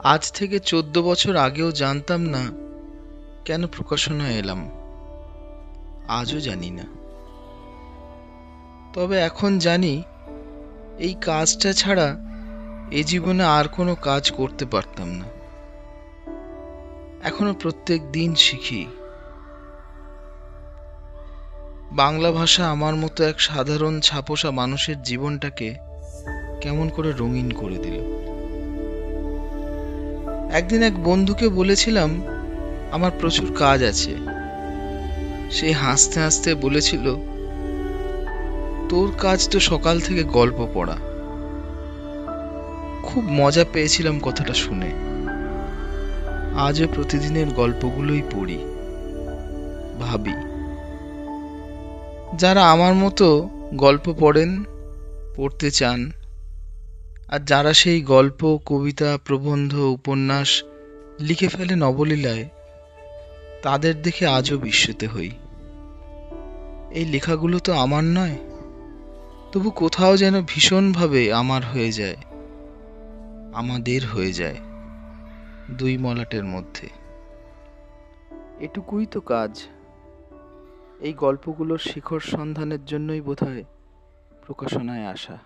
আজ থেকে 14 বছর আগেও জানতাম না কেন প্রকাশনায় এলাম। আজও জানি না। তবে এখন জানি এই কাজটা ছাড়া এ জীবনে আর কোনো কাজ করতে পারতাম না। এখনো প্রত্যেক দিন শিখি। বাংলা ভাষা আমার মতো এক সাধারণ ছাপোষা মানুষের জীবনটাকে কেমন করে রঙিন করে দিল। একদিন এক বন্ধুকে বলেছিলাম আমার প্রচুর কাজ আছে। সে হাসতে হাসতে বলেছিল, তোর কাজ তো সকাল থেকে গল্প পড়া। খুব মজা পেয়েছিলাম কথাটা শুনে। আজও প্রতিদিনের গল্পগুলোই পড়ি, ভাবি যারা আমার মতো গল্প পড়েন, পড়তে চান, আর যারা সেই গল্প, কবিতা, প্রবন্ধ, উপন্যাস লিখে ফেলেন অবলীলায়, তাদের দেখে আজও বিস্মিত হই। এই লেখাগুলো তো আমার নয়, তবু কোথাও যেন ভীষণভাবে আমার হয়ে যায়, আমাদের হয়ে যায়, দুই মলাটের মধ্যে। এটুকুই তো কাজ। এই গল্পগুলোর শিখর সন্ধানের জন্যই বোধহয় প্রকাশনায় আসা।